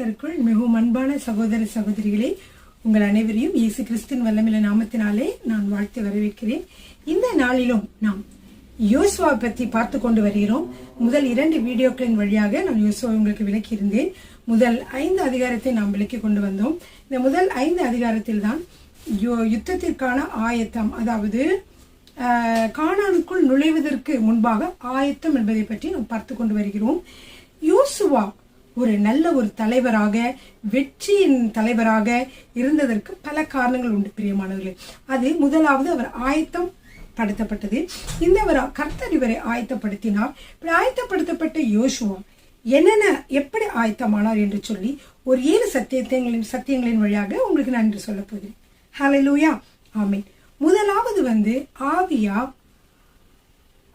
கர்த்தருக்குள் மிகவும் அன்பான சகோதர சகோதரிகளே, உங்கள் அனைவரையும் இயேசு கிறிஸ்துவின் வல்லமையுள்ள நாமத்தினாலே நான் வாழ்த்து வரவேற்கிறேன். இந்த நாளிலும் நாம் யோசுவாவை பற்றி பார்த்து கொண்டு வருகிறோம். முதல் 2 வீடியோக்களின் வழியாக நான் யோசுவாவை உங்களுக்கு விளக்கியிருந்தேன். முதல் 5 அதிகாரத்தை நாம் விளக்கி கொண்டு வந்தோம். இந்த முதல் 5 அதிகாரத்தில் தான் யுத்தத்திற்கான ஆயத்தம், அதாவது கானானுக்குள் நுழைவதற்கு முன்பாக ஆயத்தம் என்பதை பற்றி நாம் பார்த்து கொண்டு வருகிறோம். யோசுவா ஒரு நல்ல ஒரு தலைவராக, வெற்றியின் தலைவராக இருந்ததற்கு பல காரணங்கள் உண்டு பிரியமானவர்களே. அது முதலாவது, அவர் ஆயத்தம் படுத்தப்பட்டது. இந்த கர்த்தர் இவரை ஆயத்தப்படுத்தினார். ஆயத்தப்படுத்தப்பட்ட யோசுவா என்னென்ன எப்படி ஆயத்தமானார் என்று சொல்லி ஒரு 7 சத்தியங்களின் வழியாக உங்களுக்கு நான் இன்று சொல்ல போகிறேன். ஹல்லேலூயா, ஆமென். முதலாவது ஆவியா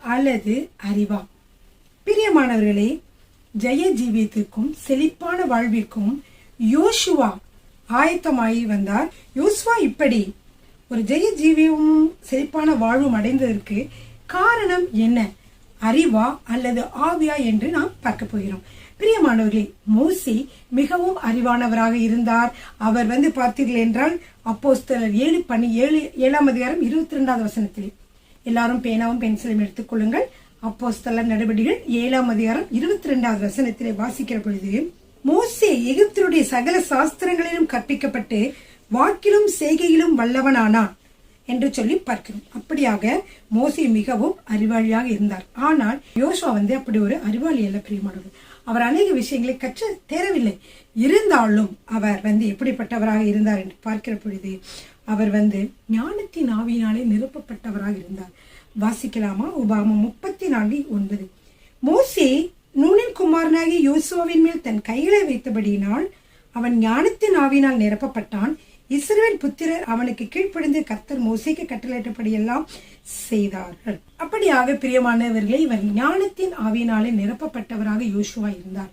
அல்லது அறிவா? பிரியமானவர்களே, ஜெய ஜீவியத்திற்கும் செழிப்பான வாழ்விற்கும் யோசுவா ஆயத்தமாகி வந்தார். யோசுவா இப்படி ஒரு ஜெய ஜீவியமும் செழிப்பான வாழ்வும் அடைந்ததற்கு காரணம் என்ன? அறிவா அல்லது ஆவியா என்று நாம் பார்க்க போகிறோம். பிரியமானவர்களே, மோசே மிகவும் அறிவானவராக இருந்தார். அவர் பார்த்தீர்கள் என்றால் அப்போஸ்தலர் 7 அதிகாரம் 22வது வசனத்திலே, எல்லாரும் பேனாவும் பென்சிலும் எடுத்துக்கொள்ளுங்கள். அப்போஸ்தலர் நடவடிக்கைகள் 7 அதிகாரம் 22வது வசனத்திலே வாசிக்கிற பொழுது, மோசே எகிப்தினுடைய சகல சாஸ்திரங்களிலும் கற்பிக்கப்பட்டு வாக்கிலும் செய்கையிலும் வல்லவனானான் என்று சொல்லி பார்க்கிறோம். அப்படியாக மோசே மிகவும் அறிவாளியாக இருந்தார். ஆனால் யோசுவா அப்படி ஒரு அறிவாளி அல்ல பிரியமானவர். அவர் அநேக விஷயங்களை கற்று தேரவில்லை. இருந்தாலும் அவர் எப்படிப்பட்டவராக இருந்தார் என்று பார்க்கிற பொழுது, அவர் ஞானத்தின் ஆவியினாலே நிரப்பப்பட்டவராக இருந்தார். வாசிக்கலாமா? உபாகமம் 34:9. மோசே நூனின் குமாரனாகிய யோசுவாவின் மேல் தன் கைகளை வைத்தபடியினால் அவன் ஞானத்தின் ஆவியினால் நிரப்பப்பட்டான். இஸ்ரவேல் புத்திரர் அவனுக்கு கீழ்ப்படிந்து கர்த்தர் மோசேக்கு கட்டளையிட்டபடி எல்லாம் செய்தார்கள். அப்படியாக பிரியமானவர்களே, இவர் ஞானத்தின் ஆவியினாலே நிரப்பப்பட்டவராக யோசுவா இருந்தார்.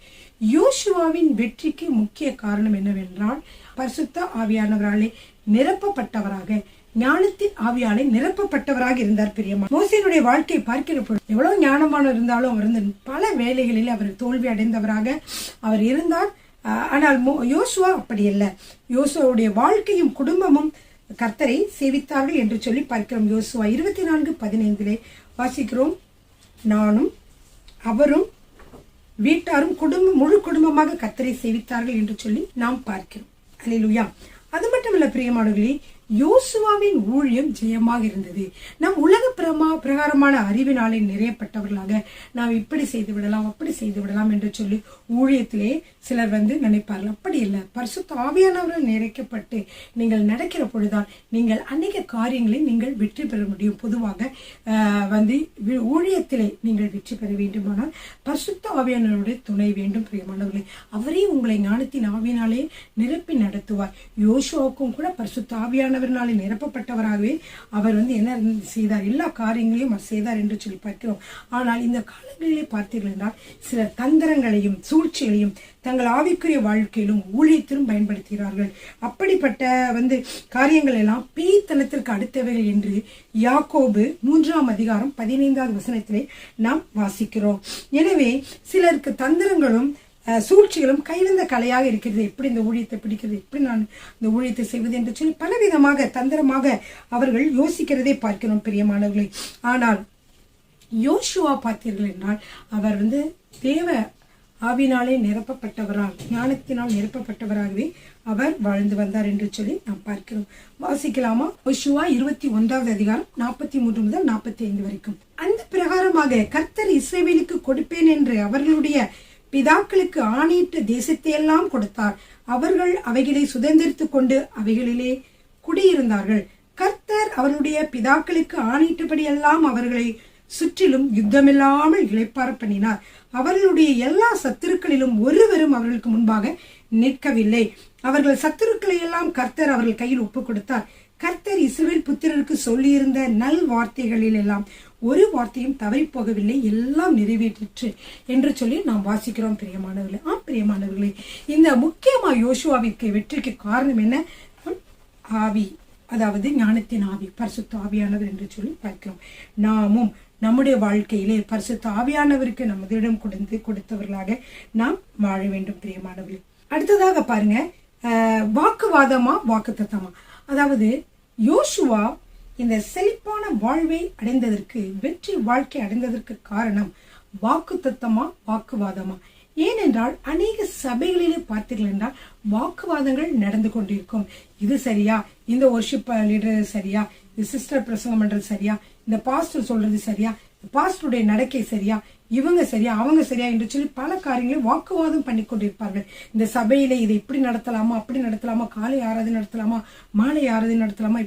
யோசுவாவின் வெற்றிக்கு முக்கிய காரணம் என்னவென்றால், பரிசுத்த ஆவியானவராலே நிரப்பப்பட்டவராக, ஞானத்தின் ஆவியாலே நிரப்பப்பட்டவராக இருந்தார். பிரியமா, மோசேனுடைய வாழ்க்கையை பார்க்கிற பொழுது எவ்வளவு ஞானமான இருந்தாலும் அவர் பல வேலைகளில் அவர் தோல்வி அடைந்தவராக அவர் இருந்தார். ஆனால் யோசுவா அப்படி அல்ல. யோசுவாவுடைய வாழ்க்கையும் குடும்பமும் கர்த்தரை சேவித்தார்கள் என்று சொல்லி பார்க்கிறோம். யோசுவா 24:15 வாசிக்கிறோம், நானும் அவரும் வீட்டாரும் முழு குடும்பமாக கர்த்தரை சேவித்தார்கள் என்று சொல்லி நாம் பார்க்கிறோம். அல்லேலூயா. அது மட்டுமல்ல பிரியமானவர்களே, யோசுவாவின் ஊழியம் ஜெயமாக இருந்தது. நம் உலக பிரகாரமான அறிவினாலே நிறையப்பட்டவர்களாக நாம் இப்படி செய்து விடலாம், அப்படி செய்து விடலாம் என்று சொல்லி ஊழியத்திலே சிலர் நினைப்பார்கள். அப்படி இல்லை. பரிசுத்த ஆவியானவர்கள் நிறைக்கப்பட்டு நீங்கள் நடக்கிற பொழுதுதான் நீங்கள் அநேக காரியங்களை நீங்கள் வெற்றி பெற முடியும். பொதுவாக ஊழியத்திலே நீங்கள் வெற்றி பெற வேண்டுமானால் பரிசுத்த ஆவியானவருடைய துணை வேண்டும் பிரியமானவர்களே. அவரே உங்களை ஞானத்தின் ஆவியினாலே நிரப்பி நடத்துவார். யோசுவாவுக்கும் கூட பரிசுத்த ஆவியானவர்னாலே நிரப்பப்பட்டவராகவே அவர் என்ன செய்தார், எல்லா காரியங்களையும் அவர் செய்தார் என்று சொல்லி பார்க்கிறோம். ஆனால் இந்த காலங்களிலே பார்த்தீர்கள் என்றால் சிலர் தந்திரங்களையும் சூழ்ச்சிகளையும் தங்கள் ஆவிக்குரிய வாழ்க்கையிலும் ஊழியத்திலும் பயன்படுத்துகிறார்கள். அப்படிப்பட்ட காரியங்கள் எல்லாம் பேய்த்தனத்திற்கு அடுத்தவைகள் என்று யாக்கோபு 3 அதிகாரம் 15வது வசனத்திலே நாம் வாசிக்கிறோம். எனவே சிலருக்கு தந்திரங்களும் சூழ்ச்சிகளும் கைவந்த கலையாக இருக்கிறது. எப்படி இந்த ஊழியத்தை பிடிக்கிறது, எப்படி நான் இந்த ஊழியத்தை செய்வது என்று சொல்லி பலவிதமாக தந்திரமாக அவர்கள் யோசிக்கிறதை பார்க்கிறோம் பிரியமானவர்களை. ஆனால் யோசுவா பார்த்தீர்கள் என்றால் அவர் தேவ ஆவினாலே நிரப்பப்பட்டவரால், ஞானத்தினால் நிரப்பப்பட்டவராகவே அவர் வாழ்ந்து வந்தார் என்று சொல்லி நாம் பார்க்கிறோம். வாசிக்கலாமா? யோசுவா 21வது அதிகாரம் 43 முதல் 45 வரைக்கும். அந்த பிரகாரமாக கர்த்தர் இஸ்ரவேலுக்கு கொடுப்பேன் என்று அவர்களுடைய பிதாக்களுக்கு ஆணையிட்ட தேசத்தை எல்லாம் கொடுத்தார். அவர்கள் அவைகளை சுதந்திரித்துக் கொண்டு அவைகளிலே குடியிருந்தார்கள். கர்த்தர் அவருடைய பிதாக்களுக்கு ஆணையிட்டபடி எல்லாம் அவர்களை சுற்றிலும் யுத்தமில்லாமல் இளைப்பாற பண்ணினார். அவர்களுடைய எல்லா சத்துருக்களிலும் ஒருவரும் அவர்களுக்கு முன்பாக நிற்கவில்லை. அவர்கள் சத்துருக்களை எல்லாம் கர்த்தர் அவர்கள் கையில் ஒப்புக் கொடுத்தார். கர்த்தர் இஸ்ரவேல் புத்திரருக்கு சொல்லியிருந்த நல் வார்த்தைகளில் எல்லாம் ஒரு வார்த்தையும் தவறி போகவில்லை, எல்லாம் நிறைவேற்றிற்று என்று சொல்லி நாம் வாசிக்கிறோம் பிரியமானவர்களே. பிரியமானவர்களே, இந்த முக்கியமா யோசுவாவிற்கு வெற்றிக்கு காரணம் என்ன? ஆவி, அதாவது ஞானத்தின் ஆவி, பரிசுத்த ஆவியானவர் என்று சொல்லி பார்க்கிறோம். நாமும் நம்முடைய வாழ்க்கையிலே பரிசுத்த ஆவியானவருக்கு நமதிடம் கொடுத்தவர்களாக நாம் வாழ வேண்டும் பிரியமானவர்களே. அடுத்ததாக பாருங்க, வாக்குவாதமா வாக்குத்தத்தமா. அதாவது யோசுவா இந்த செழிப்பான வாழ்வை அடைந்ததற்கு, வெற்றி வாழ்க்கை அடைந்ததற்கு காரணம் வாக்குத்தத்தமா வாக்குவாதமா? ஏனென்றால் அநேக சபைகளிலே பார்த்தீர்கள் என்றால் வாக்குவாதங்கள் நடந்து கொண்டிருக்கும். இது சரியா, இந்த வொர்ஷிப் லீடர் சரியா, இந்த சிஸ்டர் பிரசங்கம் பண்றது சரியா, இந்த பாஸ்டர் சொல்றது சரியா, பாஸ்டருடைய நடக்கை சரியா, இவங்க சரியா அவங்க சரியா என்று சொல்லி பல காரியங்களையும் வாக்குவாதம் பண்ணி கொண்டிருப்பார்கள். இந்த சபையில இதை இப்படி நடத்தலாமா, அப்படி நடத்தலாமா, காலை ஆராதனை நடத்தலாமா, மாலை ஆராதனை நடத்தலாமா,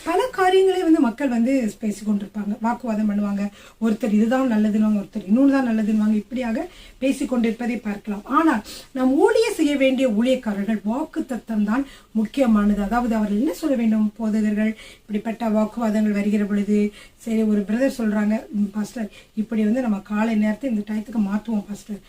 பல காரியங்களே மக்கள் பேசி கொண்டிருப்பாங்க, வாக்குவாதம் பண்ணுவாங்க. ஒருத்தர் இதுதான் நல்லதுன்னு, ஒருத்தர் இன்னொன்று தான் நல்லதுன்னு, இப்படியாக பேசி கொண்டிருப்பதை பார்க்கலாம். ஆனால் நாம் ஊழிய செய்ய வேண்டிய ஊழியக்காரர்கள் வாக்கு தத்தம் தான் முக்கியமானது. அதாவது அவர்கள் என்ன சொல்ல வேண்டும்? போதகர்கள் இப்படிப்பட்ட வாக்குவாதங்கள் வருகிற பொழுது, சரி ஒரு பிரதர் சொல்றாங்க, பாஸ்டர் இப்படி நம்ம காலை நேரத்தை இந்த டயத்துக்கு மாற்றுவோம் பாஸ்டர்,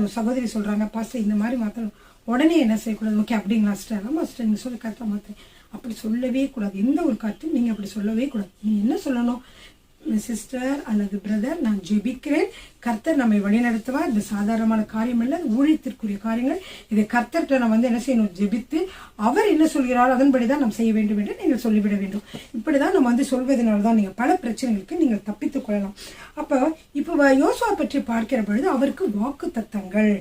ஒரு சகோதரி சொல்றாங்க பாஸ்டர் இந்த மாதிரி மாற்றணும், உடனே என்ன செய்யக்கூடாது? ஓகே அப்படிங்களா சிஸ்டர், ஆமா சிஸ்டர் நீங்க சொல்ல கருத்தை மாற்றேன், அப்படி சொல்லவே கூடாது. எந்த ஒரு கருத்தையும் நீங்க அப்படி சொல்லவே கூடாது. நீங்க என்ன சொல்லணும்? சிஸ்டர் அல்லது பிரதர், நான் ஜெபிக்கிறேன், கர்த்தர் நம்மை வழிநடத்துவார். இது சாதாரணமான காரியம் அல்ல, ஊழியத்திற்குரிய காரியங்கள். இதை கர்த்தர்கிட்ட நம்ம என்ன செய்யணும்? ஜெபித்து அவர் என்ன சொல்கிறாரோ அதன்படிதான் நாம் செய்ய வேண்டும் என்று நீங்கள் சொல்லிவிட வேண்டும். இப்படிதான் நம்ம சொல்வதனால்தான் நீங்க பல பிரச்சனைகளுக்கு நீங்கள் தப்பித்துக் கொள்ளலாம். இப்போ யோசுவா பற்றி பார்க்கிற பொழுது அவருக்கு வாக்கு தத்தங்கள்.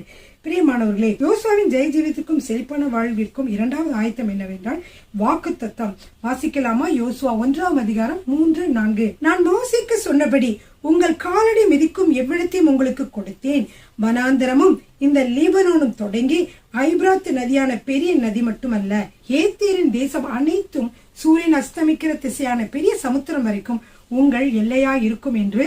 பிரியமானவர்களே, யோசுவாவின் ஜெய ஜீவியத்திற்கும் செழிப்பான வாழ்விற்கும் இரண்டாவது ஆயத்தம் என்னவென்றால் வாக்கு தத்தம். வாசிக்கலாமா? யோசுவா 1:3-4. நான் மோசேக்கு சொன்னபடி உங்கள் காலடி மிதிக்கும் எவ்விடத்தையும் உங்களுக்கு கொடுத்தேன். வனாந்தரமும் இந்த லீபனோனும் தொடங்கி ஐப்ராத் நதியான பெரிய நதி மட்டுமல்ல, ஏத்தேரின் தேசம் அனைத்தும் சூரியன் அஸ்தமிக்கிற திசையான பெரிய சமுத்திரம் வரைக்கும் உங்கள் எல்லையா இருக்கும் என்று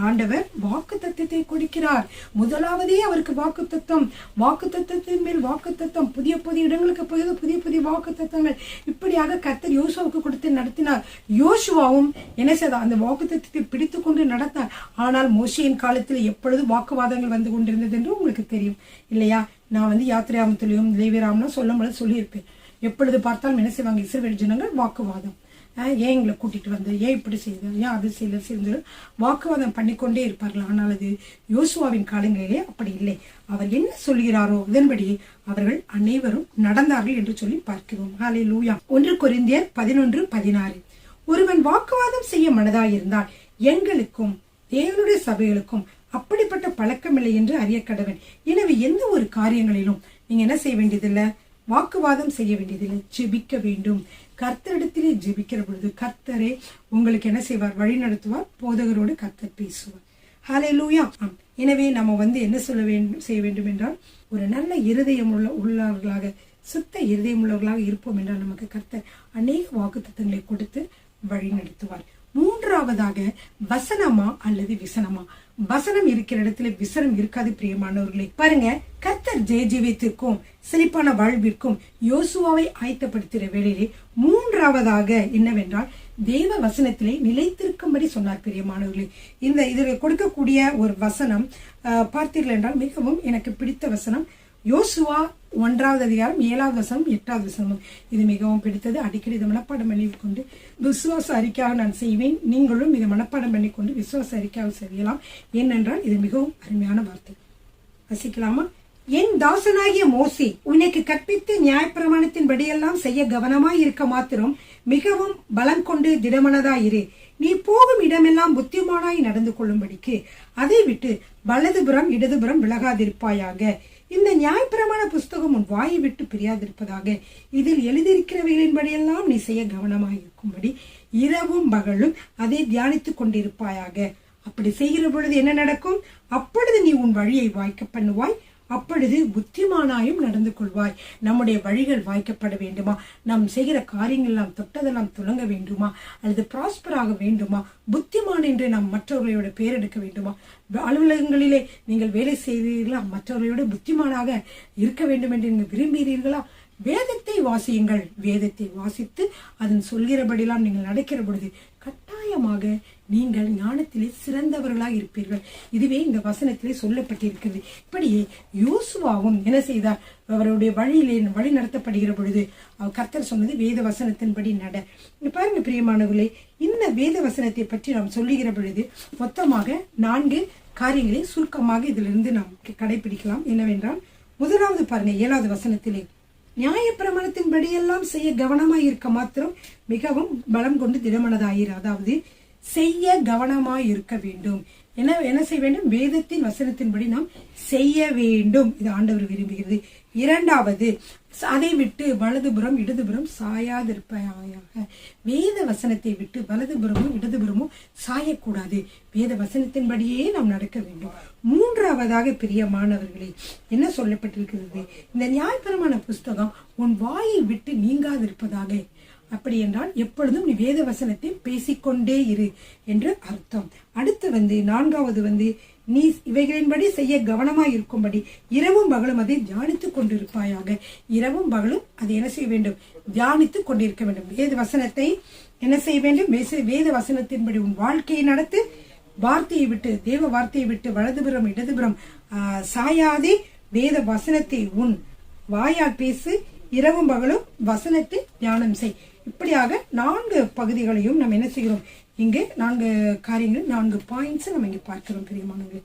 ஆண்டவர் வாக்கு தத்தத்தை கொடுக்கிறார். முதலாவதே அவருக்கு வாக்கு தத்தம், வாக்கு தத்தத்தின் மேல் வாக்கு தத்தம், புதிய புதிய இடங்களுக்கு புதிய புதிய வாக்கு தத்தங்கள். இப்படியாக கர்த்தர் யோசுவாவுக்கு கொடுத்து நடத்தினார். யோசுவாவும் என்ன செய்தார்? அந்த வாக்கு தத்தத்தை பிடித்து கொண்டு நடத்தார். ஆனால் மோசேயின் காலத்தில் எப்பொழுது வாக்குவாதங்கள் வந்து கொண்டிருந்தது என்று உங்களுக்கு தெரியும் இல்லையா? நான் யாத்திராமத்திலையும் லேவியராமனும் சொல்லும் பொழுது சொல்லியிருப்பேன். எப்பொழுது பார்த்தாலும் என்ன செய்வாங்க? இஸ்ரவேல் ஜனங்கள் வாக்குவாதம். ஏன் எங்களை கூட்டிட்டு வந்த, ஏன் இப்படி செய்த, ஏன் அது செய்த வாக்குவாதம் பண்ணிக்கொண்டே இருப்பார்கள். ஆனால் அது யோசுவாவின் காலங்களிலே அப்படி இல்லை. அவர் என்ன சொல்கிறாரோ அதன்படி அவர்கள் அனைவரும் நடந்தார்கள் என்று சொல்லி பார்க்கிறோம். ஹல்லேலூயா. 1 கொரிந்தியர் 11:16. ஒருவன் வாக்குவாதம் செய்ய மனதாயிருந்தால் எங்களுக்கும் தேவனுடைய சபைகளுக்கும் அப்படிப்பட்ட பழக்கமில்லை என்று அறிய கடவன். எனவே எந்த ஒரு காரியங்களிலும் நீங்க என்ன செய்ய வேண்டியதில்லை? வாக்குவாதம் செய்ய வேண்டியதில்லை, ஜெபிக்க வேண்டும். கர்த்தரிடத்திலே ஜெபிக்கிற பொழுது கர்த்தரே உங்களுக்கு என்ன செய்வார்? வழி நடத்துவார். போதகரோடு கர்த்தர் பேசுவார். ஹல்லேலூயா. எனவே நம்ம என்ன செய்ய வேண்டும் என்றால், ஒரு நல்ல இருதயம் உள்ளவர்களாக, சுத்த இருதயம் உள்ளவர்களாக இருப்போம் என்றால் நமக்கு கர்த்தர் அநேக வாக்குத்தத்தங்களை கொடுத்து வழி நடத்துவார். மூன்றாவதாக வசனமா அல்லது விசனமா? வசனம் இருக்கிற இடத்துல விசனம் இருக்காது. பிரியமானவர்களே, பாருங்க, கர்த்தர் ஜெய ஜீவியத்திற்கும் செழிப்பான வாழ்விற்கும் யோசுவாவை ஆயத்தப்படுத்துகிற வேளையிலே மூன்றாவதாக என்னவென்றால் தேவ வசனத்திலே நிலைத்திருக்கும்படி சொன்னார். பிரியமானவர்களே, இதில் கொடுக்கக்கூடிய ஒரு வசனம் பார்த்தீர்கள் என்றால் மிகவும் எனக்கு பிடித்த வசனம் யோசுவா 1வது அதிகாரம் 7வது வசனம் 8வது வசனம். இது மிகவும் பிடித்தது. அடிக்கடி இதை மனப்பாடம் பண்ணி கொண்டு விசுவாச அறிக்கையாக நான் செய்வேன். நீங்களும் இதை மனப்பாடம் பண்ணி கொண்டு விசுவாச அறிக்கையாக செய்யலாம். ஏனென்றால் இது மிகவும் அருமையான வார்த்தை. வசிக்கலாமா? என் தாசனாகிய மோசே உனக்கு கற்பித்து நியாயப்பிரமாணத்தின் படியெல்லாம் செய்ய கவனமாய் இருக்க மாத்திரம் மிகவும் பலம் கொண்டு திடமனதாயிரு. நீ போகும் இடமெல்லாம் புத்திமானாய் நடந்து கொள்ளும்படிக்கு அதை விட்டு வலதுபுறம் இடதுபுறம் விலகாதிருப்பாயாக. இந்த நியாயப்பிரமாண புஸ்தகம் உன் வாயை விட்டு பிரியாதிருப்பதாக. இதில் எழுதியிருக்கிறவைகளின்படியெல்லாம் நீ செய்ய கவனமாயிருக்கும்படி இரவும் பகலும் அதை தியானித்துக் கொண்டிருப்பாயாக. அப்படி செய்கிற பொழுது என்ன நடக்கும்? அப்பொழுது நீ உன் வழியை வாய்க்க பண்ணுவாய், அப்பொழுது புத்திமானாயும் நடந்து கொள்வாய். நம்முடைய வழிகள் வாய்க்கப்பட வேண்டுமா? நாம் செய்கிற காரியங்கள் நாம் தொட்டதெல்லாம் துலங்க வேண்டுமா? அல்லது ப்ராஸ்பர் ஆக வேண்டுமா? புத்திமான் என்று நாம் மற்றவர்களோட பேர் எடுக்க வேண்டுமா? அலுவலகங்களிலே நீங்கள் வேலை செய்தீர்களா? மற்றவர்களோட புத்திமானாக இருக்க வேண்டும் என்று நீங்கள் விரும்புகிறீர்களா? வேதத்தை வாசியுங்கள். வேதத்தை வாசித்து அதன் சொல்கிறபடியெல்லாம் நீங்கள் நடக்கிற பொழுது கட்டாயமாக நீங்கள் ஞானத்திலே சிறந்தவர்களாக இருப்பீர்கள். இதுவே இந்த வசனத்திலே சொல்லப்பட்டிருக்கிறது. இப்படியே யோசுவாவும் என்ன செய்தார்? அவருடைய வழியிலே வழி நடத்தப்படுகிற பொழுது கர்த்தர் சொன்னது வேத வசனத்தின்படி நட. பாருங்க பிரியமானவர்களே, இந்த வேத வசனத்தை பற்றி நாம் சொல்லுகிற பொழுது மொத்தமாக 4 காரியங்களை சுருக்கமாக இதிலிருந்து நாம் கடைபிடிக்கலாம். என்னவென்றால், முதலாவது பாருங்க 7வது வசனத்திலே, நியாயப்பிரமாணத்தின்படி எல்லாம் செய்ய கவனமாய் இருக்க மாத்திரம் மிகவும் பலம் கொண்டு திடமனதாயிரு. அதாவது செய்ய கவனமாய் இருக்க வேண்டும். என்ன செய்ய வேண்டும்? வேதத்தின் வசனத்தின்படி நாம் செய்ய வேண்டும். இது ஆண்டவர் விரும்புகிறது. 2வது, அதை விட்டு வலதுபுறம் இடதுபுறம் சாயாதிருப்பாயாக. வேத வசனத்தை விட்டு வலதுபுறமும் இடதுபுறமும் சாயக்கூடாது. வேத வசனத்தின்படியே நாம் நடக்க வேண்டும். 3வதாக பிரியமானவர்களே, என்ன சொல்லப்பட்டிருக்கிறது? இந்த நியாயப்பிரமாண புஸ்தகம் உன் வாயை விட்டு நீங்காதிருப்பதாக. அப்படி என்றால் எப்பொழுதும் நீ வேத வசனத்தை பேசிக்கொண்டே இரு என்று அர்த்தம். அடுத்து 4வது, நீ இவைகளின்படி செய்ய கவனமாய் இருக்கும்படி இரவும் பகலும் அதை தியானித்துக் கொண்டிருப்பாயாக. இரவும் பகலும் அதை என்ன செய்ய வேண்டும்? தியானித்துக் கொண்டிருக்க வேண்டும். வேத வசனத்தை என்ன செய்ய வேண்டும்? வேத வசனத்தின்படி உன் வாழ்க்கையை நடத்து. வார்த்தையை விட்டு, தேவ வார்த்தையை விட்டு வலதுபுறம் இடதுபுறம் சாயாதே வேத வசனத்தை உன் வாயால் பேசு. இரவும் பகலும் வசனத்தை தியானம் செய். இப்படியாக 4 பகுதிகளையும் நம்ம என்ன செய்கிறோம்? இங்கு 4 காரியங்கள், 4 பாயிண்ட்ஸ் நம்ம இங்க பார்க்கிறோம் பிரியமானவர்களே.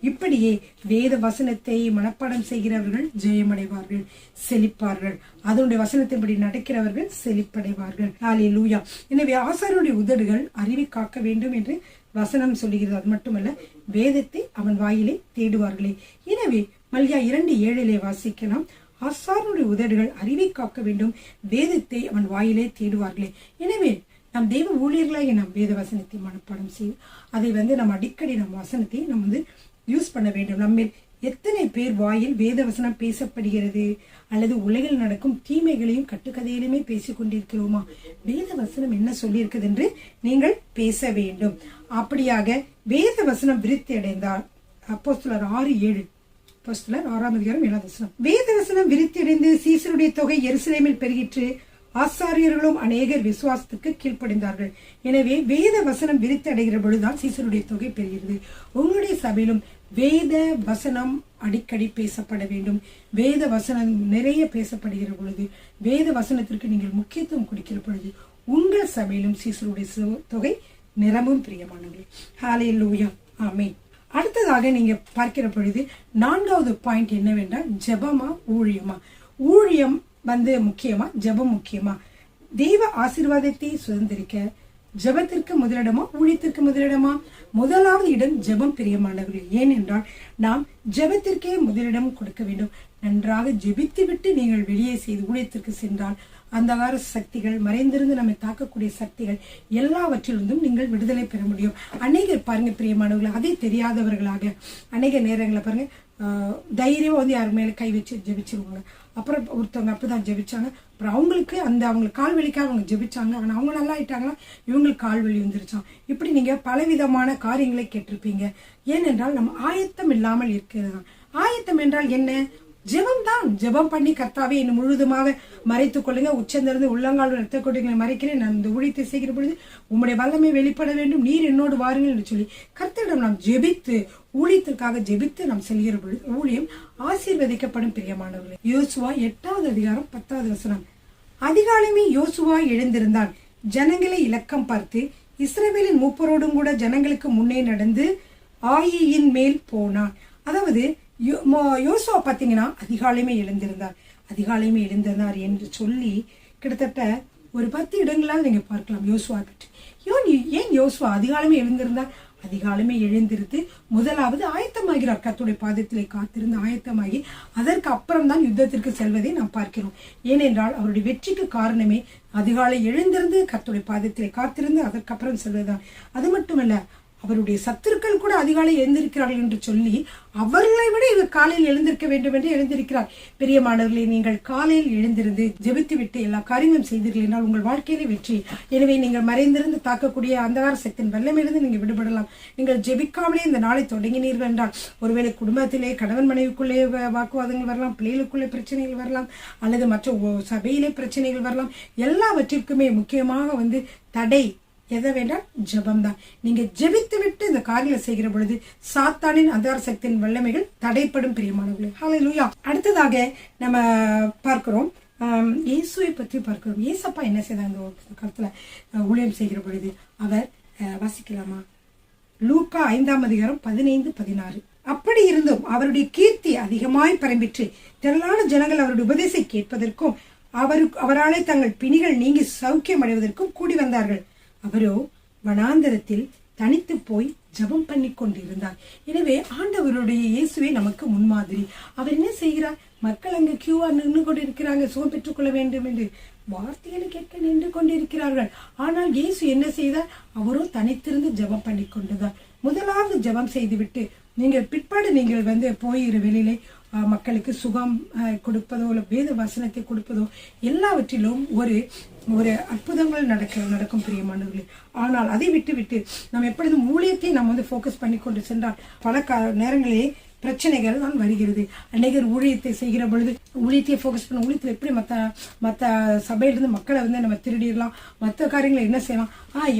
இப்படியே வேத வசனத்தை மனப்பாடம் செய்கிறவர்கள் ஜெயமடைவார்கள், செழிப்பார்கள். அதனுடைய வசனத்தின்படி நடக்கிறவர்கள் செழிப்படைவார்கள். ஹல்லேலூயா. எனவே ஆசாரியனுடைய உதடுகள் அறிவை காக்க வேண்டும் என்று வசனம் சொல்லுகிறது. அது மட்டுமல்ல, வேதத்தை அவன் வாயிலே தேடுவார்களே. எனவே மல்கியா 2:7 வாசிக்கலாம், ஆசாரியனுடைய உதடுகள் அறிவை காக்க வேண்டும், வேதத்தை அவன் வாயிலே தேடுவார்களே. எனவே நம் தெய்வ ஊழியர்களாக நாம் வேத வசனத்தை மனப்பாடம் செய்யும். அதை நம்ம அடிக்கடி நம் வசனத்தை நம்ம யூஸ் பண்ண வேண்டும். நம்ம எத்தனை பேர் வாயில் வேத வசனம் பேசப்படுகிறது? அல்லது உலகில் நடக்கும் தீமைகளையும் கட்டுக்கதையிலுமே பேசிக் கொண்டிருக்கிறோமா? வேத வசனம் என்ன சொல்லி இருக்குது என்று நீங்கள் பேச வேண்டும். அப்படியாக வேத வசனம் விருத்தி அடைந்தால், அப்போஸ்தலர் 6:7, அப்போஸ்தலர் 6:7 வேத வசனம் விருத்தி அடைந்து சீசருடைய தொகை எருசலேமில் பெருகிற்று, ஆசாரியர்களும் அநேகர் விசுவாசத்துக்கு கீழ்ப்படிந்தார்கள். எனவே வேத வசனம் விருத்தி அடைகிற பொழுதுதான் சீசருடைய தொகை பெறுகிறது. உங்களுடைய சபையிலும் வேத வசனம் அடிக்கடி பேசப்பட வேண்டும். வேத வசனம் நிறைய பேசப்படுகிற பொழுது, வேத வசனத்திற்கு நீங்கள் முக்கியத்துவம் கொடுக்கிற பொழுது உங்கள் சபையிலும் சீசருடைய தொகை நிரம்பும் பிரியமானவர்களே. ஹல்லேலூயா, ஆமென். அடுத்ததாக நீங்க பார்க்கிற பொழுது 4வது பாயிண்ட் என்னவென்றால், ஜெபமா ஊழியமா? ஊழியம் முக்கியமா, ஜெபம் முக்கியமா? தெய்வ ஆசீர்வாதத்தை சுதந்திரிக்க ஜெபத்திற்கு முதலிடமா, ஊழியத்திற்கு முதலிடமா? முதலாவது இடம் ஜெபம் பிரியமானவர்களே. ஏனென்றால் நாம் ஜெபத்திற்கே முதலிடம் கொடுக்க வேண்டும். நன்றாக ஜெபித்து விட்டு நீங்கள் வெளியே செய்து ஊழியத்திற்கு சென்றால் அந்தகார சக்திகள், மறைந்திருந்து நம்மை தாக்கக்கூடிய சக்திகள் எல்லாவற்றிலிருந்தும் நீங்கள் விடுதலை பெற முடியும். அநேகர் பாருங்க பிரியமானவர்கள், அதை தெரியாதவர்களாக அநேக நேரங்களை பாருங்க தைரியம் யார் மேல கை வச்சு ஜெபிச்சிருவாங்க. அப்புறம் ஒருத்தவங்க அப்படிதான் ஜெபிச்சாங்க. அப்புறம் அவங்களுக்கு கால் வலிக்காக அவங்க ஜெபிச்சாங்க. ஆனா அவங்க நல்லா ஆயிட்டாங்களா, இவங்களுக்கு கால் வலி வந்துருச்சான். இப்படி நீங்க பலவிதமான காரியங்களை கேட்டிருப்பீங்க. ஏனென்றால் நம்ம ஆயத்தம் இல்லாமல் இருக்கிறது. ஆயத்தம் என்றால் என்ன? ஜெபம் தான். ஜெபம் பண்ணி, கர்த்தாவே என்னை முழுவதுமாக மறைத்துக் கொள்ளுங்க, உச்சந்திருந்து உள்ளங்கால் ரத்த கொட்டைகளை மறைக்கிறேன், நான் இந்த ஊழியத்தை செய்கிற பொழுது உம்முடைய வல்லமை வெளிப்பட வேண்டும், நீர் என்னோடு வாருங்கள் என்று சொல்லி கர்த்தரிடம் நாம் ஜெபித்து, ஊழியத்திற்காக ஜெபித்து நாம் செல்கிற பொழுது ஊழியம் ஆசீர்வதிக்கப்படும் பிரியமானவர்களே. யோசுவா 8:10 அதிகாலமே யோசுவா எழுந்திருந்தான், ஜனங்களை இலக்கம் பார்த்து இஸ்ரவேலின் மூப்பரோடும் கூட ஜனங்களுக்கு முன்னே நடந்து ஆயியின் மேல் போனான். அதாவது யோசுவா பாத்தீங்கன்னா அதிகாலையுமே எழுந்திருந்தார் என்று சொல்லி கிட்டத்தட்ட ஒரு 10 இடங்களால் நீங்க பார்க்கலாம் யோசுவா பற்றி. ஏன் யோசுவா அதிகாலையுமே எழுந்திருந்தார்? அதிகாலமே எழுந்திருந்து முதலாவது ஆயத்தமாகிறார். கர்த்தருடைய பாதத்திலே காத்திருந்து ஆயத்தமாகி அதற்கு அப்புறம் தான் யுத்தத்திற்கு செல்வதை நாம் பார்க்கிறோம். ஏனென்றால் அவருடைய வெற்றிக்கு காரணமே அதிகாலை எழுந்திருந்து கர்த்தருடைய பாதத்திலே காத்திருந்து அதற்கு அப்புறம் செல்வதுதான். அது மட்டுமல்ல, அவருடைய சத்துருக்கள் கூட அதிகாலை எழுந்திருக்கிறார்கள் என்று சொல்லி அவர்களை விட இவர் காலையில் எழுந்திருக்க வேண்டும் என்று எழுந்திருக்கிறார். பெரியமானவர்களே, நீங்கள் காலையில் எழுந்திருந்து ஜெபித்து விட்டு எல்லா காரியங்களும் செய்தீர்கள் என்றால் உங்கள் வாழ்க்கையிலே வெற்றி. எனவே நீங்கள் மறைந்திருந்து தாக்கக்கூடிய அந்தகார சக்தியின் வல்லமையிலிருந்து நீங்கள் விடுபடலாம். நீங்கள் ஜெபிக்காமலே இந்த நாளை தொடங்கினீர்கள் என்றால் ஒருவேளை குடும்பத்திலே கணவன் மனைவிக்குள்ளே வாக்குவாதங்கள் வரலாம், பிள்ளைகளுக்குள்ளே பிரச்சனைகள் வரலாம், அல்லது மற்ற சபையிலே பிரச்சனைகள் வரலாம். எல்லாவற்றிற்குமே முக்கியமாக தடை எதை வேண்டாம்? ஜெபம் தான். நீங்க ஜெபித்து விட்டு இந்த காரியங்களை செய்கிற பொழுது சாத்தானின் அந்தார சக்தியின் வல்லமைகள் தடைப்படும் பிரியமானவர்களே. ஹல்லேலூயா. அடுத்ததாக நம்ம பார்க்கிறோம், இயேசுவை பற்றி பார்க்கிறோம். இயேசப்பா என்ன செய்தார் இந்த காலத்துல ஊழியம் செய்கிற பொழுது? அவர் வாசிக்கலாமா? லூக்கா 5:15-16. அப்படி இப்படி இருந்தும் அவருடைய கீர்த்தி அதிகமாய் பரம்பிற்று. திரளான ஜனங்கள் அவருடைய உபதேசத்தை கேட்பதற்கும் அவராலே தங்கள் பிணிகள் நீங்கி சௌக்கியம் அடைவதற்கும் கூடி வந்தார்கள். அவரோ வனாந்தரத்தில் தனித்து போய் ஜபம் பண்ணி கொண்டிருந்தார். எனவே ஆண்டவருடைய இயேசுவே நமக்கு முன்மாதிரி. அவர் என்ன செய்கிறார்? மக்கள் அங்கு கியூவா நின்று கொண்டிருக்கிறாங்க, சுகம் பெற்றுக் கொள்ள வேண்டும் என்று வார்த்தைகளை கேட்க நின்று கொண்டிருக்கிறார்கள். ஆனால் இயேசு என்ன செய்தார்? அவரோ தனித்திருந்து ஜபம் பண்ணி கொண்டிருந்தார். முதலாவது ஜபம் செய்துவிட்டு நீங்கள் பிற்பாடு நீங்கள் போயிரு வெளியிலே மக்களுக்கு சுகம் கொடுப்பதோ இல்லை வேத வசனத்தை கொடுப்பதோ எல்லாவற்றிலும் ஒரு ஒரு அற்புதங்கள் நடக்கும் பிரியமானவர்களே. ஆனால் அதை விட்டு நம்ம எப்பொழுதும் ஊழியத்தை நம்ம ஃபோக்கஸ் பண்ணி கொண்டு சென்றால் பல நேரங்களிலே பிரச்சனைகள் தான் வருகிறது. அநேகர் ஊழியத்தை செய்கிற பொழுது ஊழியத்தையே ஃபோக்கஸ் பண்ண ஊழியத்தில் எப்படி மற்ற சபையிலிருந்து மக்களை நம்ம திருடிடலாம், மற்ற காரியங்களை என்ன செய்யலாம்,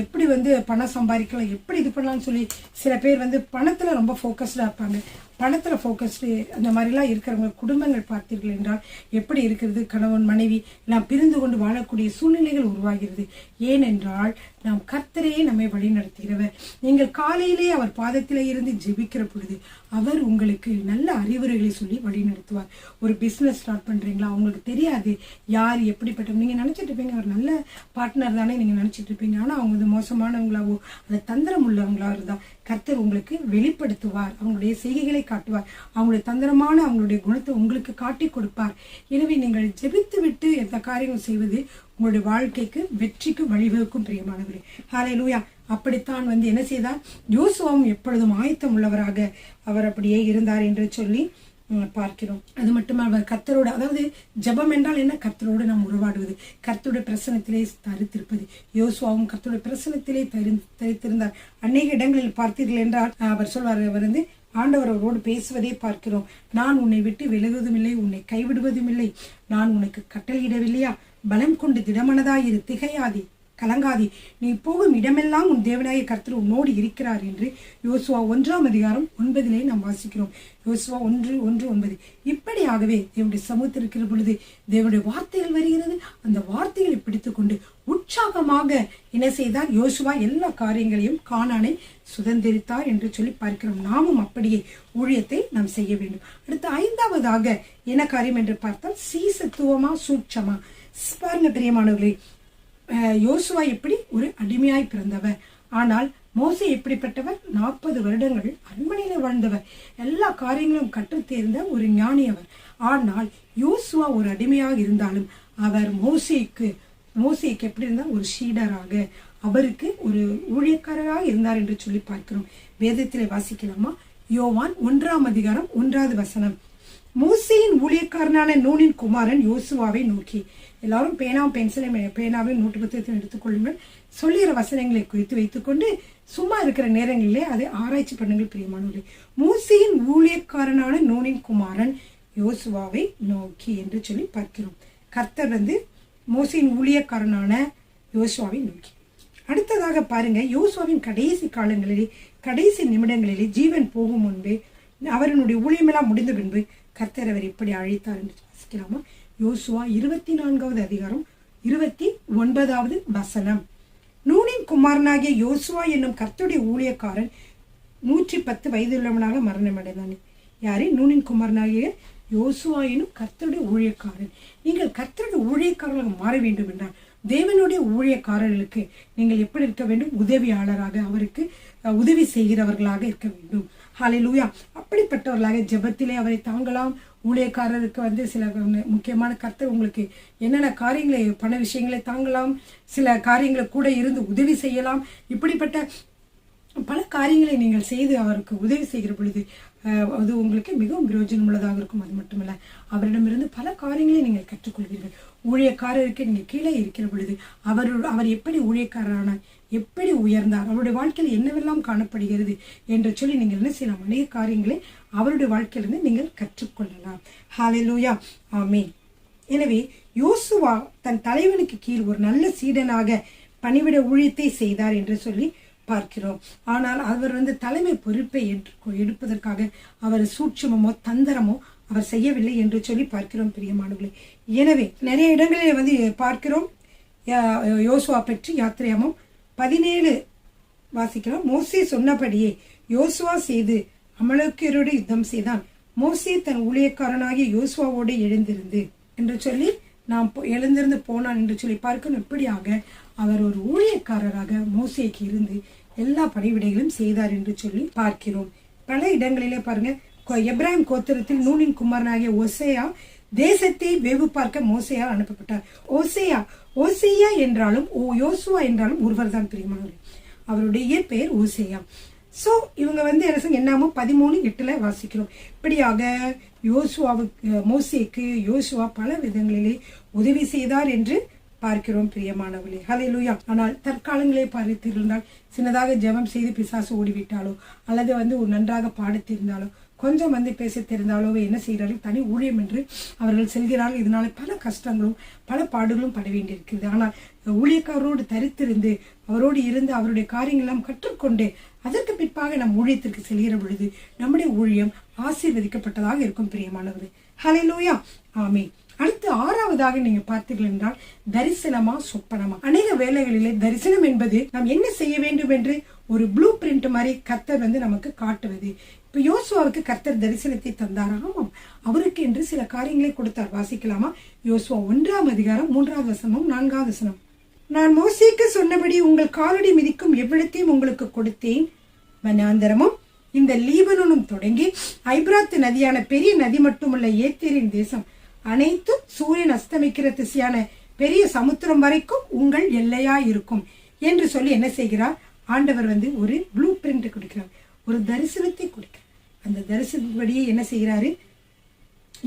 எப்படி பணம் சம்பாதிக்கலாம், எப்படி இது பண்ணலாம்னு சொல்லி சில பேர் பணத்தில் ரொம்ப ஃபோக்கஸ்டாக இருப்பாங்க. பணத்தில் ஃபோக்கஸ்டு அந்த மாதிரிலாம் இருக்கிறவங்க குடும்பங்கள் பார்த்தீர்கள் என்றால் எப்படி இருக்கிறது? கணவன் மனைவி நாம் பிரிந்து கொண்டு வாழக்கூடிய சூழ்நிலைகள் உருவாகிறது. ஏனென்றால் நாம் கர்த்தரையே நம்மை வழி நடத்துகிறவர். நீங்கள் காலையிலே அவர் பாதத்திலே இருந்து ஜெபிக்கிற பொழுது அவர் உங்களுக்கு நல்ல அறிவுரைகளை சொல்லி வழி நடத்துவார். ஒரு பிஸ்னஸ் ஸ்டார்ட் பண்ணுறீங்களா, உங்களுக்கு தெரியாது யார் எப்படிப்பட்டவங்க. நீங்கள் நினச்சிட்டு இருப்பீங்க அவர் நல்ல பார்ட்னர் தானே நீங்கள் நினச்சிட்டு இருப்பீங்க. ஆனால் அவங்க மோசமானவங்களாவோ அதை தந்திரம் உள்ளவங்களாக இருந்தால் கர்த்தர் உங்களுக்கு வெளிப்படுத்துவார், அவங்களுடைய செய்கைகளை காட்டுவார், அவங்களுடைய தந்திரமான அவங்களுடைய குணத்தை உங்களுக்கு காட்டி கொடுப்பார். எனவே நீங்கள் ஜெபித்து விட்டு எந்த காரியங்கள் செய்வது உங்களுடைய வாழ்க்கைக்கு வெற்றிக்கு வழிவகுக்கும் பிரியமானவர்களே. ஹல்லேலூயா. அப்படித்தான் என்ன செய்தார்? யோசுவாவும் எப்பொழுதும் ஆயத்தம் உள்ளவராக அவர் அப்படியே இருந்தார் என்று சொல்லி பார்க்கிறோம். அது மட்டுமே அவர் கர்த்தரோடு, அதாவது ஜெபம் என்றால் என்ன? கர்த்தரோடு நாம் உருவாடுவது, கர்த்தருடைய பிரசனத்திலே தரித்திருப்பது. யோசுவாவும் கர்த்தருடைய பிரசனத்திலே தரித்திருந்தார். அநேக இடங்களில் பார்த்தீர்கள் என்றால் அவர் சொல்வார், அவர் ஆண்டவர் அவரோடு பேசுவதே பார்க்கிறோம். நான் உன்னை விட்டு விலகுவதும் இல்லை, உன்னை கைவிடுவதும் இல்லை, நான் உனக்கு கட்டளையிடவில்லையா? பலம் கொண்டு திடமனதாயிரு, திகையாதி, கலங்காதி, நீ போகும் இடமெல்லாம் உன் தேவனாய கர்த்தர் உன்னோடு இருக்கிறார் என்று யோசுவா 1:9 நாம் வாசிக்கிறோம். யோசுவா 1:9. இப்படியாகவே தேவனுடைய சமூகத்தில் இருக்கிற பொழுது தேவனுடைய வார்த்தைகள் வருகிறது. அந்த வார்த்தைகளை பிடித்துக்கொண்டு உற்சாகமாக என்ன செய்தார்? யோசுவா எல்லா காரியங்களையும் கானானை சுதந்திரித்தார் என்று சொல்லி பார்க்கிறோம். நாமும் அப்படியே ஊழியத்தை நாம் செய்ய வேண்டும். அடுத்து 5வதாக என்ன காரியம் என்று பார்த்தால் சீசத்துவமா சூட்சமா. பாருங்க பிரியமானவர்களே, யோசுவா எப்படி ஒரு அடிமையாய் பிறந்தவர், ஆனால் மோசே எப்படிப்பட்டவர்? 40 வருடங்கள் அரண்மனையில வாழ்ந்தவர், எல்லா காரியங்களும் கற்று தேர்ந்த ஒரு ஞானியவர். ஆனால் யோசுவா ஒரு அடிமையாக இருந்தாலும் அவர் மோசேக்கு எப்படி இருந்தால் ஒரு ஷீடராக, அவருக்கு ஒரு ஊழியக்காரராக இருந்தார் என்று சொல்லி பார்க்கிறோம். வேதத்திலே வாசிக்கலாமா? யோவான் 1:1. மோசேயின் ஊழியக்காரனான நூனின் குமாரன் யோசுவாவை நோக்கி, எல்லாரும் பேனாவையும் நோட்டு புத்தகத்தையும் எடுத்துக்கொள்ளுங்கள், சொல்லுகிற வசனங்களை குறித்து வைத்துக்கொண்டு சும்மா இருக்கிற நேரங்களிலே அதை ஆராய்ச்சி பண்ணுங்கள் பிரியமானவர்களே. மோசேயின் ஊழியக்காரனான நூனின் குமாரன் யோசுவாவை நோக்கி என்று சொல்லி பார்க்கிறோம். கர்த்தர் மோசேயின் ஊழியக்காரனான யோசுவாவை நோக்கி. அடுத்ததாக பாருங்க, யோசுவாவின் கடைசி காலங்களிலே, கடைசி நிமிடங்களிலே, ஜீவன் போகும் முன்பே, அவருடைய ஊழியமெல்லாம் முடிந்த பின்பு கர்த்தர் அவர் எப்படி அழைத்தார் என்று வாசிக்கலாமா? யோசுவா 24:29. நூனின் குமாரனாகிய யோசுவா என்னும் கர்த்தருடைய ஊழியக்காரன் 110 வயதுள்ளவனாக மரணமடைந்தான். யாரு? நூனின் குமாரனாகிய யோசுவா என்னும் கர்த்தருடைய ஊழியக்காரன். நீங்கள் கர்த்தருடைய ஊழியக்காரர்களாக மாற வேண்டும் என்றால் தேவனுடைய ஊழியக்காரர்களுக்கு நீங்கள் எப்படி இருக்க வேண்டும்? உதவியாளராக, அவருக்கு உதவி செய்கிறவர்களாக இருக்க வேண்டும். ஹல்லேலூயா. அப்படிப்பட்டவர்களாக ஜெபத்திலே அவரை தாங்கலாம். ஊழியக்காரருக்கு சில முக்கியமான கர்த்தர் உங்களுக்கு என்னென்ன காரியங்களை, பண விஷயங்களை தாங்கலாம், சில காரியங்களை கூட இருந்து உதவி செய்யலாம். இப்படிப்பட்ட பல காரியங்களை நீங்கள் செய்து அவருக்கு உதவி செய்கிற பொழுது அது உங்களுக்கு மிகவும் பிரயோஜனம் உள்ளதாக இருக்கும். அது மட்டுமல்ல, அவரிடமிருந்து பல காரியங்களை நீங்கள் கற்றுக்கொள்வீர்கள். ஊழியக்காரருக்கு நீங்கள் கீழே இருக்கிற பொழுது அவர் எப்படி ஊழியக்காரரானார், எப்படி உயர்ந்தார், அவருடைய வாழ்க்கையில் என்னவெல்லாம் காணப்படுகிறது என்று சொல்லி நீங்கள் என்ன செய்யலாம்? அநேக காரியங்களை அவருடைய வாழ்க்கையிலிருந்து நீங்கள் கற்றுக்கொள்ளலாம். ஹல்லேலூயா. ஆமென். எனவே யோசுவா தன் தலைவனுக்கு கீழ் ஒரு நல்ல சீடனாக பணிவிட ஊழியத்தை செய்தார் என்று சொல்லி பார்க்கிறோம். ஆனால் அவர் தலைமை பொறுப்பை எடுப்பதற்காக அவர் சூட்சமோ தந்திரமோ அவர் செய்யவில்லை என்று சொல்லி பார்க்கிறோம் பிரியமானவர்களே. எனவே நிறைய இடங்களில் பார்க்கிறோம் யோசுவா பற்றி. யாத்திரையாமம் 17 வாசிக்கிறோம். மோசே சொன்னபடியே யோசுவா செய்து அமலேக்கியரோடு யுத்தம் செய்தான். மோசே தன் ஊழியக்காரனாகிய யோசுவாவோடு எழுந்திருந்து என்று சொல்லி நாம் எழுந்திருந்து போனான் என்று சொல்லி பார்க்கணும். இப்படியாக அவர் ஒரு ஊழியக்காரராக மோசேக்கு இருந்து எல்லா பணிவிடைகளும் செய்தார் என்று சொல்லி பார்க்கிறோம். பல இடங்களிலே பாருங்க, எப்ராஹிம் கோத்திரத்தில் நூனின் குமாரனாகிய ஓசேயா தேசத்தை வேவு பார்க்க மோசேயால் அனுப்பப்பட்டார். ஓசேயா என்றாலும் யோசுவா என்றாலும் ஒருவர் தான் பிரியமானவர். அவருடைய பெயர் ஓசேயா. சோ இவங்க என்னாமோ 13:8 வாசிக்கிறோம். இப்படியாக மோசேக்கு யோசுவா பல விதங்களிலே உதவி செய்தார் என்று பார்க்கிறோம் பிரியமானவர்களே. ஹல்லேலூயா. ஆனால் தற்காலங்களே பார்த்திருந்தால் சின்னதாக ஜெபம் செய்து பிசாசு ஓடிவிட்டாலோ அல்லது ஒரு நன்றாக பாட தெரிந்தாலோ கொஞ்சம் பேச தெரிந்தாலோ என்ன செய்கிறார்கள், தனி ஊழியம் என்று அவர்கள் செல்கிறார்கள். இதனால பல கஷ்டங்களும் பல பாடுகளும் பட வேண்டியிருக்கிறது. ஆனால் ஊழியக்காரரோடு தரித்திருந்து அவரோடு இருந்து அவருடைய காரியங்கள் எல்லாம் கற்றுக்கொண்டு அதற்கு பிற்பாக நம் ஊழியத்திற்கு செல்கிற பொழுது நம்முடைய ஊழியம் ஆசீர்வதிக்கப்பட்டதாக இருக்கும் பிரியமானவர்களே. ஹல்லேலூயா. ஆமென். அடுத்து 6வதாக நீங்க பார்த்தீர்கள் என்றால் தரிசனமா சொப்பனமா. அநேக வேளைகளிலே தரிசனம் என்பது நாம் என்ன செய்ய வேண்டும் என்று ஒரு ப்ளூ பிரிண்ட் மாதிரி கர்த்தர் நமக்கு காட்டுவது. இப்ப யோசுவாவுக்கு கர்த்தர் தரிசனத்தை தந்தார். ஆமாம், அவருக்கு என்று சில காரியங்களை கொடுத்தார். வாசிக்கலாமா? யோசுவா 1 அதிகாரம் 3வது வசனம் 4வது வசனம். நான் மோசேக்கு சொன்னபடி உங்கள் காலடி மிதிக்கும் எவ்விடத்தையும் உங்களுக்கு கொடுத்தேன். வனாந்தரமும் இந்த லீபனோனும் தொடங்கி ஐப்ராத்து நதியான பெரிய நதி மட்டுமல்ல, ஏத்தேரின் தேசம் அனைத்தும் சூரியன் அஸ்தமிக்கிற திசையான பெரிய சமுத்திரம் வரைக்கும் உங்கள் எல்லையா இருக்கும் என்று சொல்லி என்ன செய்கிறார் ஆண்டவர்? ஒரு ப்ளூ பிரிண்ட் கொடுக்கிறார், ஒரு தரிசனத்தை கொடுக்கிறார். அந்த தரிசனப்படியே என்ன செய்கிறாரு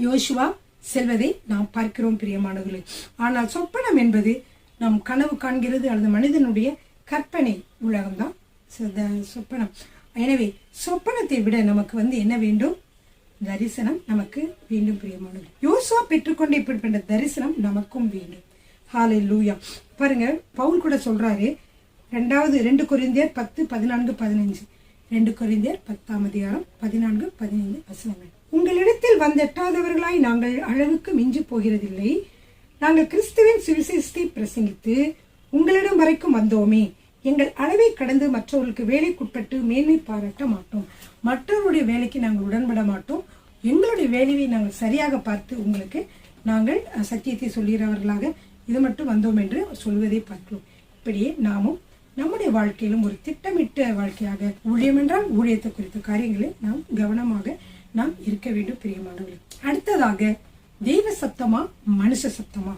யோசுவா செல்வதை நாம் பார்க்கிறோம் பிரியமானவர்களே. ஆனால் சொப்பனம் என்பது நாம் கனவு காண்கிறது அல்லது மனிதனுடைய கற்பனை உலகம்தான் சொப்பனம். எனவே சொப்பனத்தை விட நமக்கு என்ன வேண்டும்? தரிசனம் நமக்கு வேண்டும் பிரியமானது. யோசுவா பெற்றுக்கொண்ட இப்படிப்பட்ட தரிசனம் நமக்கும் வேண்டும். ஹல்லேலூயா. பாருங்க, பவுல் கூட சொல்றாரு 2 கொரிந்தியர் 10:14-15. 2 கொரிந்தியர் 10 அதிகாரம் 14-15 வசனங்கள். உங்களிடத்தில் வந்தெட்டாதவர்களாய் நாங்கள் அளவுக்கு மிஞ்சி போகிறதில்லை. நாங்கள் கிறிஸ்துவின் சுவிசேஷத்தை பிரசங்கித்து உங்களிடம் வரைக்கும் வந்தோமே. எங்கள் அளவை கடந்து மற்றவர்களுக்கு வேலைக்குட்பட்டு மேன்மை பாராட்ட மாட்டோம். மற்றவருடைய வேலைக்கு நாங்கள் உடன்பட மாட்டோம். எங்களுடைய வேலையை நாங்கள் சரியாக பார்த்து உங்களுக்கு நாங்கள் சத்தியத்தை சொல்கிறவர்களாக இது மட்டும் வந்தோம் என்று சொல்வதை பார்க்கிறோம். இப்படியே நாமும் நம்முடைய வாழ்க்கையிலும் ஒரு திட்டமிட்ட வாழ்க்கையாக ஊழியம் என்றால் ஊழியத்தை குறித்த காரியங்களை நாம் கவனமாக நாம் இருக்க வேண்டும் பிரியமானவர்களே. அடுத்ததாக தெய்வ சத்தமா மனுஷ சத்தமா?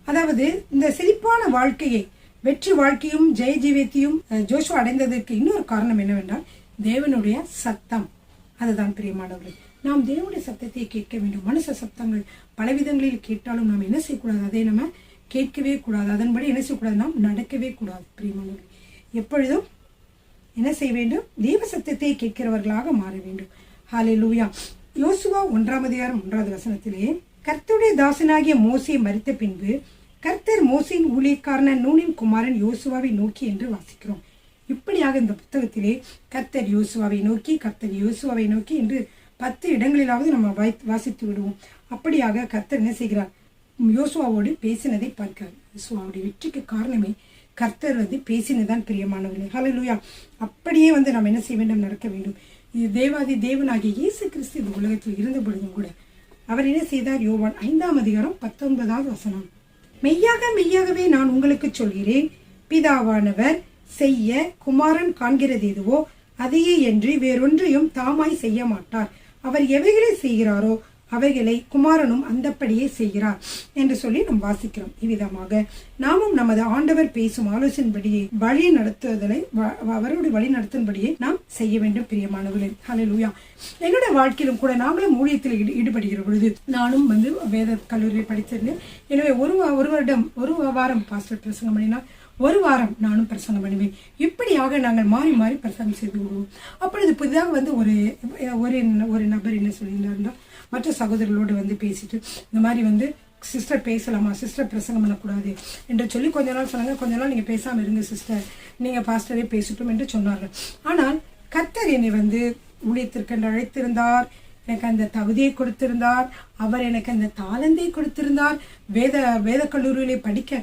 அதாவது இந்த செழிப்பான வாழ்க்கையை வெற்றி வாழ்க்கையும் ஜெய ஜீவியத்தையும் ஜோஷுவா அடைந்ததற்கு இன்னொரு காரணம் என்னவென்றால் தேவனுடைய சத்தம். அதுதான் பிரியமானவர்களே. நாம் தேவனுடைய சத்தத்தை கேட்க வேண்டும். மனுஷ சத்தங்கள் பலவிதங்களில் கேட்டாலும் நாம் என்ன செய்யக்கூடாது? அதை நம்ம கேட்கவே கூடாது. அதன்படி என்ன செய்யக்கூடாது? நாம் நடக்கவே கூடாது பிரியமானவர்களே. எப்பொழுதும் என்ன செய்ய வேண்டும்? தேவ சத்தத்தை கேட்கிறவர்களாக மாற வேண்டும். ஹல்லேலூயா. யோசுவா 1 அதிகாரம் 1வது வசனத்திலே கர்த்தருடைய தாசனாகிய மோசே மரித்த பின்பு கர்த்தர் மோசேயின் ஊழியக்காரன் நூனின் குமாரன் யோசுவாவை நோக்கி என்று வாசிக்கிறோம். இப்படியாக இந்த புத்தகத்திலே கர்த்தர் யோசுவாவை நோக்கி என்று 10 இடங்களிலாவது நம்ம வாசித்து விடுவோம். அப்படியாக கர்த்தர் என்ன செய்கிறார்? யோசுவாவோடு பேசினதை பார்க்கிறார். யோசுவாவுடைய வெற்றிக்கு காரணமே கர்த்தர் பேசினதான் பிரியமானவர்களே. ஹல்லேலூயா. அப்படியே நம்ம என்ன செய்ய வேண்டும்? நடக்க வேண்டும். இது தேவாதி தேவனாகிய இயேசு கிறிஸ்து இந்த உலகத்தில் இருந்த பொழுதும் கூட அவர் என்ன செய்தார்? யோவான் 5 அதிகாரம் 19வது வசனம். மெய்யாகவே நான் உங்களுக்கு சொல்கிறேன், பிதாவானவர் செய்ய குமாரன் காண்கிறது எதுவோ அதையே என்று வேறொன்றையும் தாமாய் செய்ய மாட்டார். அவர் எவைகளை செய்கிறாரோ அவைகளை குமாரனும் அந்தப்படியே செய்கிறார் என்று சொல்லி நாம் வாசிக்கிறோம். இவ்விதமாக நாமும் நமது ஆண்டவர் பேசும் ஆலோசனைப்படியே வழி நடத்துவதை அவருடைய வழி நடத்தும்படியே நாம் செய்ய வேண்டும் பிரியமானவர்களே. ஹல்லேலூயா. என்னுடைய வாழ்க்கையிலும் கூட நாங்களும் ஊழியத்தில் ஈடுபடுகிற பொழுது நானும் வேத கல்லூரியில் படித்திருந்தேன். எனவே ஒரு வாரம் பாஸ்டர் பிரசங்கம் பண்ணினால் ஒரு வாரம் நானும் பிரசங்கம் பண்ணுவேன். இப்படியாக நாங்கள் மாறி மாறி பிரசங்கம் செய்து விடுவோம். அப்பொழுது புதிதாக ஒரு நபர் என்ன சொல்லியிருந்தாருன்னா, மற்ற சகோதரர்களோடு பேசிட்டு இந்த மாதிரி சிஸ்டர் பேசலாமா, சிஸ்டர் பிரசங்கம் பண்ணக்கூடாது என்று சொல்லி கொஞ்ச நாள் சொன்னாங்க. கொஞ்ச நாள் நீங்கள் பேசாமல் இருங்க சிஸ்டர், நீங்கள் பாஸ்டரே பேசட்டும் என்று சொன்னார்கள். ஆனால் கர்த்தர் என்னை ஊழியத்திற்கு அழைத்திருந்தார். எனக்கு அந்த தகுதியை கொடுத்திருந்தார். அவர் எனக்கு அந்த தாளந்தை கொடுத்திருந்தார். வேத கல்லூரியிலே படிக்க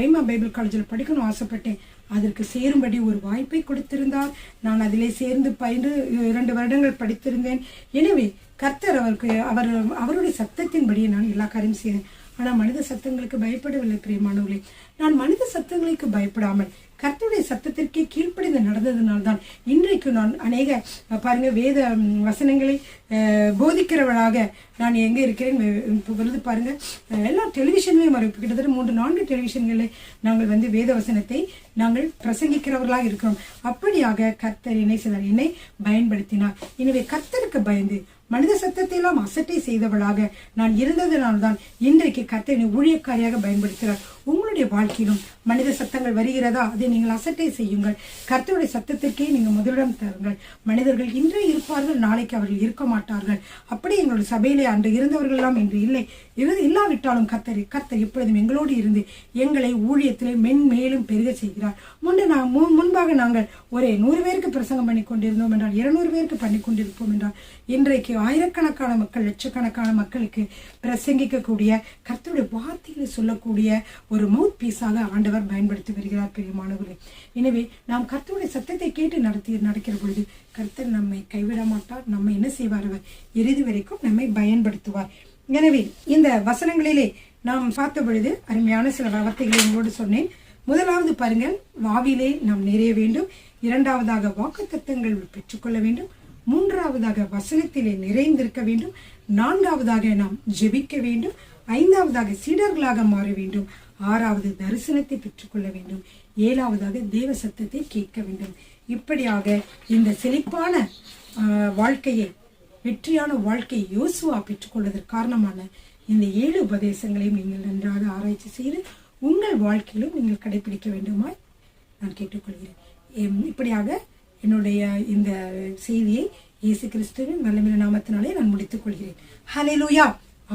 ரேமா பைபிள் காலேஜில் படிக்கணும் ஆசைப்பட்டேன். அதற்கு சேரும்படி ஒரு வாய்ப்பை கொடுத்திருந்தார். நான் அதிலே சேர்ந்து பயின்று 2 வருடங்கள் படித்திருந்தேன். எனவே கர்த்தர் அவருடைய சத்தத்தின்படியே நான் எல்லா காரியம் செய்தேன். ஆனால் மனித சத்தங்களுக்கு பயப்படவில்லை பிரியமானவர்களே. நான் மனித சத்தங்களுக்கு பயப்படாமல் கர்த்தருடைய சத்தத்திற்கே கீழ்ப்படிந்து நடந்ததுனால்தான் இன்றைக்கு நான் அநேக பாருங்க வேத வசனங்களை போதிக்கிறவளாக நான் எங்கே இருக்கிறேன் பாருங்க. எல்லா டெலிவிஷன்லையும் கிட்டத்தட்ட 3-4 டெலிவிஷன்களில் நாங்கள் வேத வசனத்தை நாங்கள் பிரசங்கிக்கிறவர்களாக இருக்கிறோம். அப்படியாக கர்த்தர் என்னை பயன்படுத்தினார். எனவே கர்த்தருக்கு பயந்து மனித சத்தத்தை எல்லாம் அசட்டை செய்தவளாக நான் இருந்ததனால்தான் இன்றைக்கு கர்த்தரை ஊழியக்காரியாக பயன்படுத்துகிறார். உங்களுடைய வாழ்க்கையிலும் மனித சத்தங்கள் வருகிறதா? அதை நீங்கள் அசட்டை செய்யுங்கள். கர்த்தருடைய சத்தத்திற்கே நீங்கள் முதலிடம் தருங்கள். மனிதர்கள் இன்றே இருப்பார்கள், நாளைக்கு அவர்கள் இருக்க மாட்டார்கள். அப்படி எங்களுடைய சபையிலே அன்று இருந்தவர்கள் எல்லாம் இன்று இல்லை. இல்லாவிட்டாலும் கர்த்தர் எப்பொழுதும் எங்களோடு இருந்து எங்களை ஊழியத்திலே மென்மேலும் பெருக செய்கிறார். முன்பாக நாங்கள் ஒரு 100 பேருக்கு பிரசங்கம் பண்ணி கொண்டிருந்தோம் என்றால் 200 பேருக்கு பண்ணி கொண்டிருப்போம் என்றால் இன்றைக்கு ஆயிரக்கணக்கான மக்கள், லட்சக்கணக்கான மக்களுக்கு பிரசங்கிக்கக்கூடிய கர்த்தருடைய வார்த்தைகளை சொல்லக்கூடிய ஒரு மவுத் பீஸாக ஆண்டவர் பயன்படுத்தி வருகிறார் பிரியமானவர்களே. எனவே நாம் கர்த்தருடைய சத்தத்தை கேட்டு நடக்கிற பொழுது கர்த்தர் நம்மை கைவிட மாட்டார். நம்ம என்ன செய்வார்? அவர் இறுதி வரைக்கும் நம்மை பயன்படுத்துவார். எனவே இந்த வசனங்களிலே நாம் பார்த்த பொழுது அருமையான சில வார்த்தைகளை உங்களோடு சொன்னேன். முதலாவது பாருங்கள், வாவிலே நாம் நிறைய வேண்டும். 2வதாக வாக்குத்தத்தங்கள் பெற்றுக்கொள்ள வேண்டும். 3வதாக வசனத்திலே நிறைந்திருக்க வேண்டும். 4வதாக நாம் ஜெபிக்க வேண்டும். 5வதாக சீடர்களாக மாற வேண்டும். 6வது தரிசனத்தை பெற்றுக்கொள்ள வேண்டும். 7வதாக தேவ சத்தத்தை கேட்க வேண்டும். இப்படியாக இந்த செழிப்பான வாழ்க்கையை, வெற்றியான வாழ்க்கையை யோசுவா பெற்றுக்கொள்வதற்கு காரணமான இந்த 7 உபதேசங்களையும் நீங்கள் நன்றாக ஆராய்ச்சி செய்து உங்கள் வாழ்க்கையிலும் நீங்கள் கடைபிடிக்க வேண்டுமாய் நான் கேட்டுக்கொள்கிறேன். இப்படியாக என்னுடைய இந்த செய்தியை இயேசு கிறிஸ்துவின் வல்லமையான நாமத்தினாலே நான் முடித்துக் கொள்கிறேன். ஹல்லேலூயா,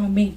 ஆமென்.